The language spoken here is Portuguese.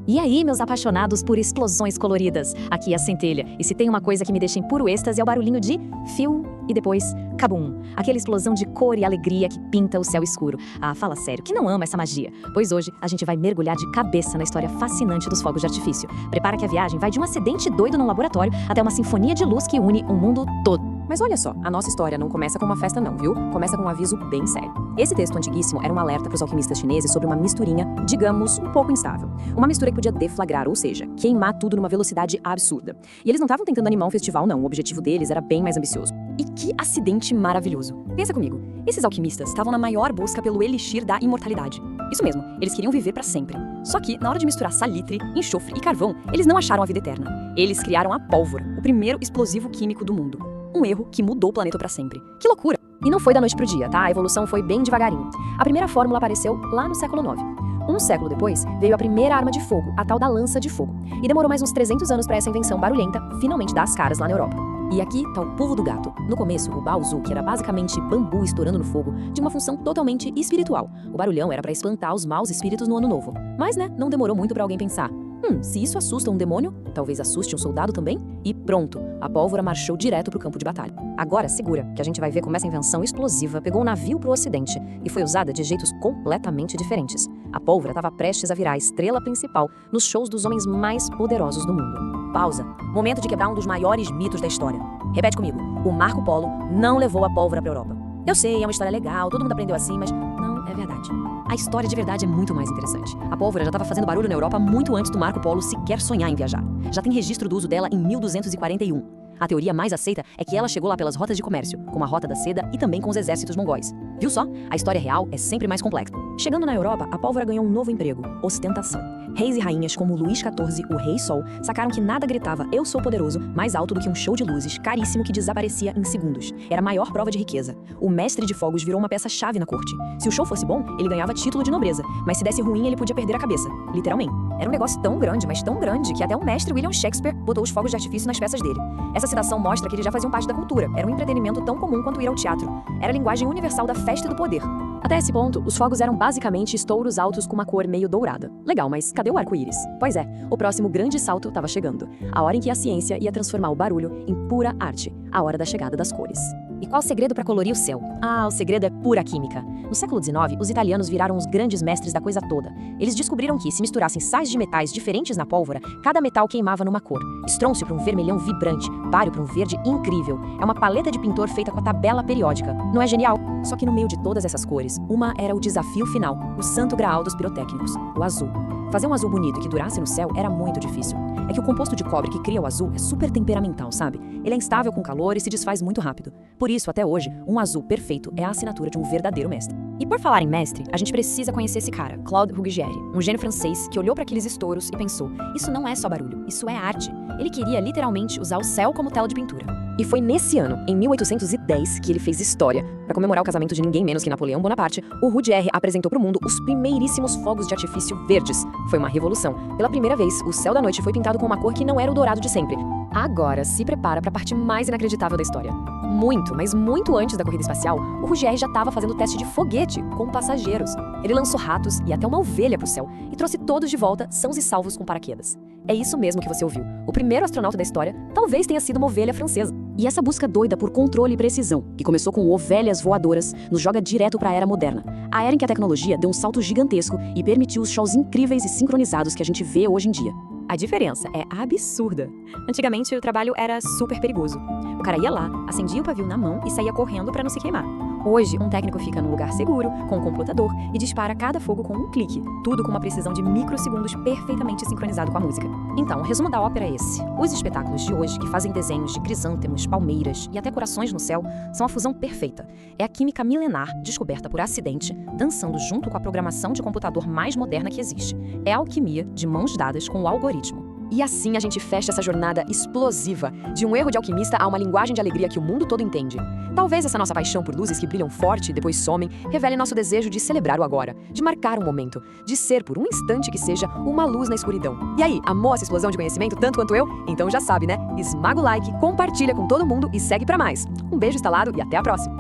E aí, meus apaixonados por explosões coloridas? Aqui é a Centelha, e se tem uma coisa que me deixa em puro êxtase é o barulhinho de fio e depois cabum. Aquela explosão de cor e alegria que pinta o céu escuro. Ah, fala sério, que não ama essa magia? Pois hoje a gente vai mergulhar de cabeça na história fascinante dos fogos de artifício. Prepara que a viagem vai de um acidente doido num laboratório até uma sinfonia de luz que une o mundo todo. Mas olha só, a nossa história não começa com uma festa não, viu? Começa com um aviso bem sério. Esse texto antiguíssimo era um alerta para os alquimistas chineses sobre uma misturinha, digamos, um pouco instável. Uma mistura que podia deflagrar, ou seja, queimar tudo numa velocidade absurda. E eles não estavam tentando animar um festival não, o objetivo deles era bem mais ambicioso. E que acidente maravilhoso. Pensa comigo, esses alquimistas estavam na maior busca pelo elixir da imortalidade. Isso mesmo, eles queriam viver para sempre. Só que, na hora de misturar salitre, enxofre e carvão, eles não acharam a vida eterna. Eles criaram a pólvora, o primeiro explosivo químico do mundo. Um erro que mudou o planeta para sempre. Que loucura! E não foi da noite pro dia, tá? A evolução foi bem devagarinho. A primeira fórmula apareceu lá no século IX. Um século depois, veio a primeira arma de fogo, a tal da lança de fogo. E demorou mais uns 300 anos para essa invenção barulhenta finalmente dar as caras lá na Europa. E aqui tá o pulo do gato. No começo, o baozu, que era basicamente bambu estourando no fogo, tinha uma função totalmente espiritual. O barulhão era para espantar os maus espíritos no ano novo. Mas, né, não demorou muito para alguém pensar. Se isso assusta um demônio, talvez assuste um soldado também? E pronto, a pólvora marchou direto pro campo de batalha. Agora segura, que a gente vai ver como essa invenção explosiva pegou um navio pro ocidente e foi usada de jeitos completamente diferentes. A pólvora estava prestes a virar a estrela principal nos shows dos homens mais poderosos do mundo. Pausa. Momento de quebrar um dos maiores mitos da história. Repete comigo. O Marco Polo não levou a pólvora pra Europa. Eu sei, é uma história legal, todo mundo aprendeu assim, mas não é verdade. A história de verdade é muito mais interessante. A pólvora já estava fazendo barulho na Europa muito antes do Marco Polo sequer sonhar em viajar. Já tem registro do uso dela em 1241. A teoria mais aceita é que ela chegou lá pelas rotas de comércio, como a Rota da Seda e também com os exércitos mongóis. Viu só? A história real é sempre mais complexa. Chegando na Europa, a pólvora ganhou um novo emprego: ostentação. Reis e rainhas como Luís XIV, o Rei Sol, sacaram que nada gritava "Eu sou poderoso" mais alto do que um show de luzes caríssimo que desaparecia em segundos. Era a maior prova de riqueza. O mestre de fogos virou uma peça-chave na corte. Se o show fosse bom, ele ganhava título de nobreza, mas se desse ruim, ele podia perder a cabeça. Literalmente. Era um negócio tão grande, mas tão grande, que até o mestre William Shakespeare botou os fogos de artifício nas peças dele. Essa citação mostra que eles já faziam parte da cultura. Era um entretenimento tão comum quanto ir ao teatro. Era a linguagem universal da festa e do poder. Até esse ponto, os fogos eram basicamente estouros altos com uma cor meio dourada. Legal, mas cadê o arco-íris? Pois é, o próximo grande salto estava chegando. A hora em que a ciência ia transformar o barulho em pura arte. A hora da chegada das cores. E qual o segredo para colorir o céu? Ah, o segredo é pura química. No século XIX, os italianos viraram os grandes mestres da coisa toda. Eles descobriram que, se misturassem sais de metais diferentes na pólvora, cada metal queimava numa cor. Estrôncio para um vermelhão vibrante, bário para um verde incrível. É uma paleta de pintor feita com a tabela periódica. Não é genial? Só que no meio de todas essas cores, uma era o desafio final, o santo graal dos pirotécnicos, o azul. Fazer um azul bonito que durasse no céu era muito difícil. É que o composto de cobre que cria o azul é super temperamental, sabe? Ele é instável com calor e se desfaz muito rápido. Por isso, até hoje, um azul perfeito é a assinatura de um verdadeiro mestre. E por falar em mestre, a gente precisa conhecer esse cara, Claude Ruggieri, um gênio francês que olhou para aqueles estouros e pensou: isso não é só barulho, isso é arte. Ele queria literalmente usar o céu como tela de pintura. E foi nesse ano, em 1810, que ele fez história. Para comemorar o casamento de ninguém menos que Napoleão Bonaparte, o Ruggieri apresentou para o mundo os primeiríssimos fogos de artifício verdes. Foi uma revolução. Pela primeira vez, o céu da noite foi pintado com uma cor que não era o dourado de sempre. Agora, se prepara para a parte mais inacreditável da história. Muito, mas muito antes da corrida espacial, o Ruggieri já estava fazendo teste de foguete com passageiros. Ele lançou ratos e até uma ovelha para o céu e trouxe todos de volta sãos e salvos com paraquedas. É isso mesmo que você ouviu. O primeiro astronauta da história talvez tenha sido uma ovelha francesa. E essa busca doida por controle e precisão, que começou com ovelhas voadoras, nos joga direto para a era moderna. A era em que a tecnologia deu um salto gigantesco e permitiu os shows incríveis e sincronizados que a gente vê hoje em dia. A diferença é absurda. Antigamente, o trabalho era super perigoso. O cara ia lá, acendia o pavio na mão e saía correndo para não se queimar. Hoje, um técnico fica num lugar seguro, com um computador, e dispara cada fogo com um clique. Tudo com uma precisão de microsegundos perfeitamente sincronizado com a música. Então, o resumo da ópera é esse. Os espetáculos de hoje, que fazem desenhos de crisântemos, palmeiras e até corações no céu, são a fusão perfeita. É a química milenar, descoberta por acidente, dançando junto com a programação de computador mais moderna que existe. É a alquimia de mãos dadas com o algoritmo. E assim a gente fecha essa jornada explosiva, de um erro de alquimista a uma linguagem de alegria que o mundo todo entende. Talvez essa nossa paixão por luzes que brilham forte e depois somem revele nosso desejo de celebrar o agora, de marcar um momento, de ser, por um instante que seja, uma luz na escuridão. E aí, amou essa explosão de conhecimento tanto quanto eu? Então já sabe, né? Esmaga o like, compartilha com todo mundo e segue pra mais. Um beijo instalado e até a próxima!